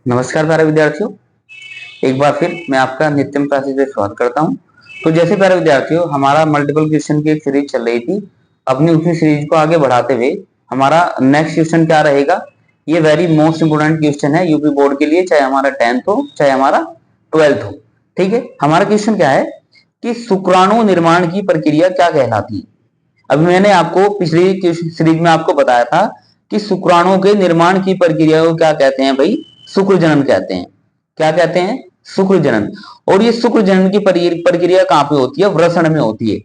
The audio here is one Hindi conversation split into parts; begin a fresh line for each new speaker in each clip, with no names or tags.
नमस्कार प्यारे विद्यार्थियों, एक बार फिर मैं आपका नित्यम क्लासेस में स्वागत करता हूं। तो जैसे प्यारे विद्यार्थियों, हमारा मल्टीपल क्वेश्चन की एक सीरीज चल रही थी। अपनी उसी सीरीज को आगे बढ़ाते हुए हमारा नेक्स्ट क्वेश्चन क्या रहेगा, ये वेरी मोस्ट इंपोर्टेंट क्वेश्चन है यूपी बोर्ड के लिए, चाहे हमारा 10th हो चाहे हमारा 12th हो। ठीक है, हमारा क्वेश्चन क्या है कि शुक्राणु निर्माण की प्रक्रिया क्या कहलाती है। अभी मैंने आपको पिछली सीरीज में आपको बताया था कि शुक्राणु के निर्माण की प्रक्रिया को क्या कहते हैं भाई, शुक्र जनन कहते हैं। क्या कहते हैं? शुक्र जनन। और ये शुक्र जनन की प्रक्रिया कहां पे होती है? वृषण में होती है।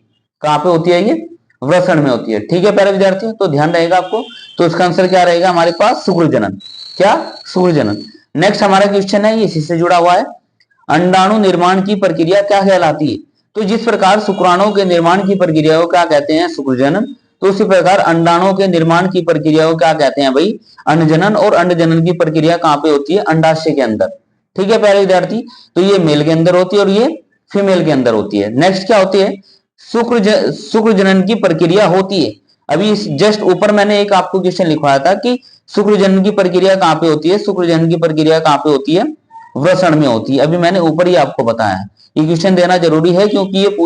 कहां पे होती है? ये वृषण में होती है। ठीक है प्यारे विद्यार्थियों, तो ध्यान रहेगा आपको। तो इसका आंसर क्या रहेगा हमारे पास? शुक्र जनन। क्या? शुक्र जनन। नेक्स्ट हमारा क्वेश्चन है, ये इसी से जुड़ा हुआ है। अंडाणु निर्माण की प्रक्रिया क्या कहलाती है? तो जिस प्रकार शुक्राणु के निर्माण की प्रक्रिया को क्या कहते हैं? शुक्र जनन। तो उसी प्रकार अंडाणु के निर्माण की प्रक्रिया को क्या कहते हैं भाई? अंडजनन। और अंडजनन की प्रक्रिया कहां पे होती है? अंडाशय के अंदर। ठीक है प्यारे विद्यार्थी, तो ये मेल के अंदर होती है और ये फीमेल के अंदर होती है। नेक्स्ट क्या होती है? शुक्र जनन की प्रक्रिया होती है। अभी जस्ट ऊपर मैंने एक आपको क्वेश्चन लिखवाया था कि शुक्र जनन की प्रक्रिया कहां पे होती है? शुक्र जनन की प्रक्रिया कहां पे होती है? वृषण में होती है। अभी मैंने ऊपर ही आपको बताया है। ये क्वेश्चन देना जरूरी है क्योंकि ये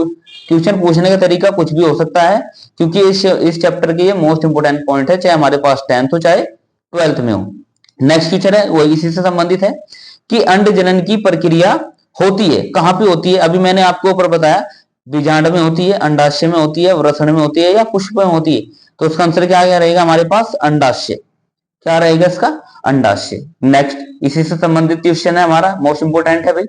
क्वेश्चन पूछने का तरीका कुछ भी हो सकता है, क्योंकि इस चैप्टर के ये मोस्ट इंपोर्टेंट पॉइंट है, चाहे हमारे पास 10th हो चाहे 12th में हो। नेक्स्ट क्वेश्चन है वो इसी से संबंधित है कि अंड जनन की प्रक्रिया होती है कहां पे होती है? अभी मैंने आपको ऊपर बताया बीजांड में होती है, अंडाशय में होती है, वृषण में होती है या पुष्प में होती है। तो उसका आंसर क्या रहेगा हमारे पास? अंडाशय। क्या रहेगा इसका? अंडाशय। नेक्स्ट इसी से संबंधित क्वेश्चन है हमारा, मोस्ट इंपोर्टेंट है भाई,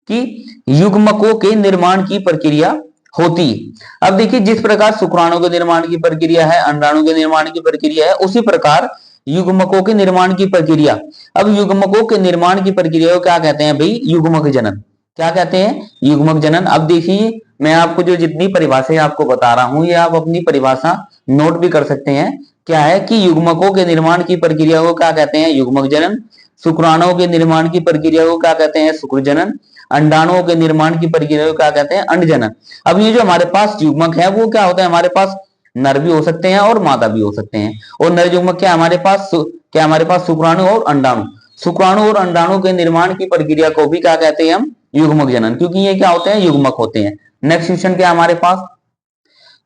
कि युग्मकों के निर्माण की प्रक्रिया होती है। अब देखिए, जिस प्रकार शुक्राणु के निर्माण की प्रक्रिया है, अंडाणु के निर्माण की प्रक्रिया है, उसी प्रकार युग्मकों के निर्माण की प्रक्रिया। अब युग्मकों के निर्माण की प्रक्रिया को क्या कहते हैं भाई? युग्मक जनन। क्या कहते हैं? युग्मक जनन। अब देखिए, मैं आपको जो जितनी परिभाषाएं आपको बता रहा हूं, ये आप अपनी परिभाषा नोट भी कर सकते हैं। क्या है कि युग्मकों के निर्माण की प्रक्रिया को क्या कहते हैं? युग्मक जनन। शुक्राणुओं के निर्माण की प्रक्रिया को क्या कहते हैं? शुक्र जनन। अंडाणुओं के निर्माण की प्रक्रिया को क्या कहते हैं? अंडजनन। अब ये जो हमारे पास युग्मक है वो क्या होता है? हमारे पास नर भी हो सकते हैं और मादा भी हो सकते हैं। और नर युग्मक क्या हमारे पास? क्या हमारे पास? शुक्राणु और अंडाणु। शुक्राणु और अंडाणु के निर्माण की प्रक्रिया को भी क्या कहते हैं हम? युग्मक जनन, क्योंकि ये क्या होते हैं? युग्मक होते हैं। नेक्स्ट क्वेश्चन क्या हमारे पास?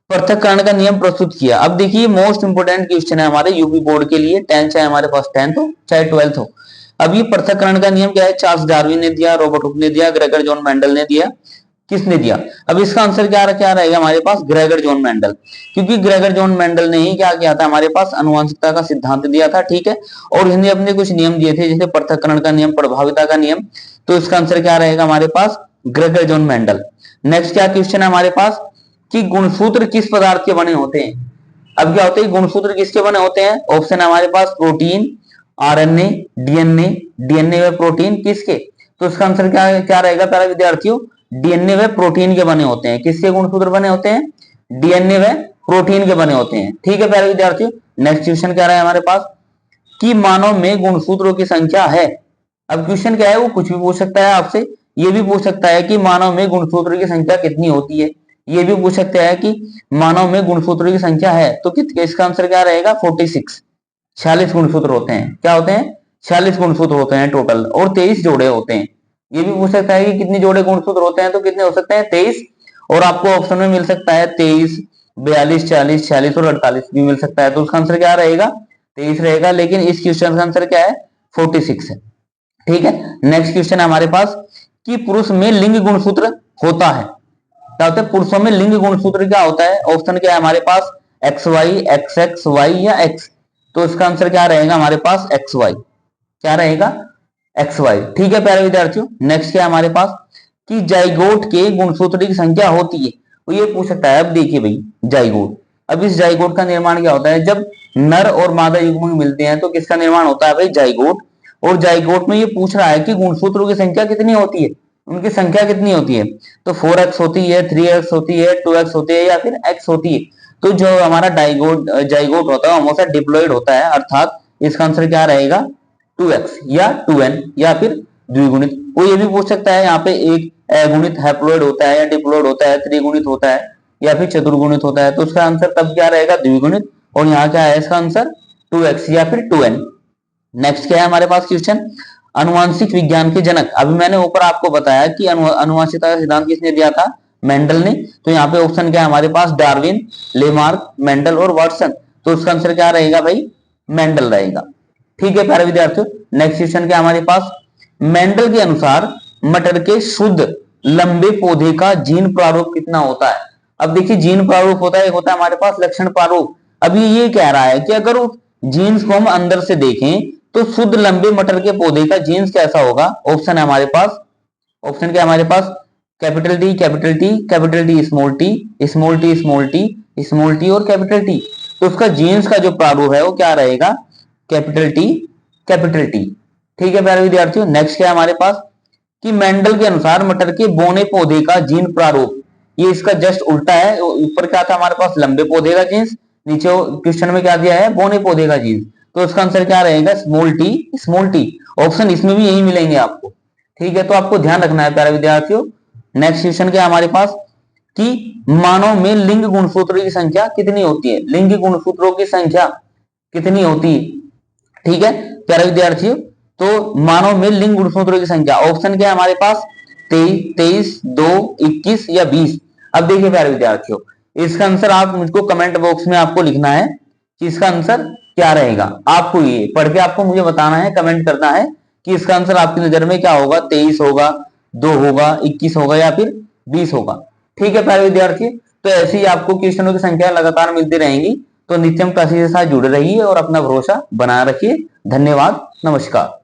पृथक्करण का नियम प्रस्तुत किया। अब देखिए, मोस्ट इंपोर्टेंट क्वेश्चन है हमारे यूपी बोर्ड के लिए, 10 चाहे हमारे पास 10th हो चाहे 12th हो। अब ये पृथक्करण का नियम क्या है? चार्ल्स डार्विन ने दिया, रॉबर्ट हुक ने दिया, ग्रेगर जॉन मेंडल ने दिया। किसने दिया? अब इसका आंसर क्या रहेगा हमारे पास? Gregor John Mendel. क्योंकि ग्रेगर जॉन मेंडल ने ही क्या किया था? हमारे पास अनुवांशिकता का सिद्धांत दिया था। ठीक है, और इसने अपने कुछ नियम दिए थे, जैसे पृथक्करण का नियम, प्रभाविता का नियम। तो इसका आंसर क्या रहेगा हमारे पास? Gregor John Mendel. नेक्स्ट क्या क्वेश्चन है हमारे पास कि गुणसूत्र किस पदार्थ के बने होते हैं? अब क्या होते हैं गुणसूत्र? किसके बने होते हैं? ऑप्शन है हमारे पास प्रोटीन, आरएनए, डीएनए। डीएनए व प्रोटीन किसके? तो इसका आंसर क्या रहेगा प्यारे विद्यार्थियों? डीएनए व प्रोटीन के बने होते हैं। किसके गुणसूत्र बने होते हैं? डीएनए व प्रोटीन के बने होते हैं। ठीक है प्यारे विद्यार्थियों, नेक्स्ट क्वेश्चन क्या रहा है हमारे पास कि मानव में गुणसूत्रों की संख्या है। अब क्वेश्चन क्या है? वो कुछ भी पूछ सकता है आपसे। ये भी पूछ सकता है कि मानव में गुणसूत्रों की संख्या कितनी होती है। ये भी पूछ सकता है कि मानव में गुणसूत्रों की संख्या है तो इसका आंसर क्या रहेगा? 46। 46 गुणसूत्र होते हैं। क्या होते हैं? 46 गुणसूत्र होते हैं टोटल, और 23 जोड़े होते हैं। ये भी पूछ सकता है कि कितने जोड़े गुणसूत्र होते हैं, तो कितने हो सकते हैं? 23। और आपको ऑप्शन में मिल सकता है 23, 42, 40, 46 और 48 भी मिल सकता है। तो उसका आंसर क्या रहेगा? 23 रहेगा, लेकिन इस क्वेश्चन का आंसर क्या है? 46 है। ठीक है, नेक्स्ट क्वेश्चन है हमारे पास कि पुरुष में लिंग गुणसूत्र होता है। क्या होता है? पुरुषों में लिंग गुणसूत्र क्या होता है? ऑप्शन क्या है हमारे पास? X Y, X X, Y या एक्स। तो इसका आंसर क्या रहेगा हमारे पास? X Y. क्या रहेगा? X Y. ठीक है प्यारे विद्यार्थियों, नेक्स्ट क्या है हमारे पास कि जाइगोट के गुणसूत्र की संख्या होती है। तो ये पूछ सकता है। अब देखिए भाई, जाइगोट, अब इस जाइगोट का निर्माण क्या होता है? जब नर और मादा युग्मक मिलते हैं तो किसका निर्माण होता है भाई? जाइगोट। और जाइगोट में ये पूछ रहा है कि गुणसूत्रों की संख्या कितनी होती है, उनकी संख्या कितनी होती है। तो 4x होती है, 3x होती है, 2x होती है या फिर x होती है। तो जो हमारा जाइगोट होता है हमेशा डिप्लॉइड होता है, अर्थात इसका आंसर क्या रहेगा? 2x या 2n या फिर द्विगुणित। वो ये भी पूछ सकता है यहाँ पे एक गुणित हैप्लॉइड होता है या डिप्लॉइड होता है, त्रिगुणित होता है या फिर चतुर्गुणित होता है। तो उसका आंसर तब क्या रहेगा? द्विगुणित। और यहाँ क्या है इसका आंसर? 2x या फिर 2n। नेक्स्ट क्या है हमारे पास क्वेश्चन? अनुवांशिक विज्ञान के जनक। अभी मैंने ऊपर आपको बताया कि अनुवांशिकता का सिद्धांत किसने दिया था? मेंडल ने। तो यहाँ पे ऑप्शन क्या है हमारे पास? डार्विन, लेमार्क, मेंडल और वाटसन। तो उसका आंसर क्या रहेगा भाई? मेंडल रहेगा। ठीक है प्यारे विद्यार्थियों, नेक्स्ट क्वेश्चन क्या हमारे पास? मेंडल के अनुसार मटर के शुद्ध लंबे पौधे का जीन प्रारूप कितना होता है? अब देखिए जीन प्रारूप होता है, एक होता है हमारे पास लक्षण प्रारूप। अब ये कह रहा है कि अगर उस जीन्स को हम अंदर से देखें तो शुद्ध लंबे मटर के पौधे का जीन्स कैसा होगा? ऑप्शन है हमारे पास, ऑप्शन क्या है हमारे पास? Capital D, capital T, capital D small T, small T small T, small T और कैपिटल टी। तो उसका जीन्स का जो प्रारूप है वो क्या रहेगा? Capital T, capital T. ठीक है प्यारे विद्यार्थियों, नेक्स्ट क्या है हमारे पास कि मेंडल के अनुसार मटर के बौने पौधे का जीन प्रारूप, ये इसका जस्ट उल्टा है। ऊपर क्या था हमारे पास? लंबे पौधे का जीन्स, नीचे क्वेश्चन में क्या दिया है? बौने पौधे का जीन्स। तो इसका आंसर क्या रहेगा? Small T, small T. Option इसमें भी यही मिलेंगे आपको। ठीक है, तो आपको ध्यान रखना है प्यारे विद्यार्थियों। नेक्स्ट क्वेश्चन क्या हमारे पास कि मानव में लिंग गुणसूत्रों की संख्या कितनी होती है? लिंग गुणसूत्रों की संख्या कितनी होती है? ठीक है प्यारे विद्यार्थियों, तो मानव में लिंग गुणसूत्रों की संख्या, ऑप्शन क्या है हमारे पास? 23, 2, 21 या 20। अब देखिए प्यारे विद्यार्थियों, इसका आंसर आप मुझको कमेंट बॉक्स में आपको लिखना है कि इसका आंसर क्या रहेगा। आपको ये पढ़ के आपको मुझे बताना है, कमेंट करना है कि इसका आंसर आपकी नजर में क्या होगा? 23 होगा, 2 होगा, 21 होगा या फिर 20 होगा। ठीक है प्यारे विद्यार्थी, तो ऐसे ही आपको क्वेश्चनों की संख्या लगातार मिलती रहेंगी। तो नित्यम क्लासेस के साथ जुड़े रहिए और अपना भरोसा बनाए रखिए। धन्यवाद, नमस्कार।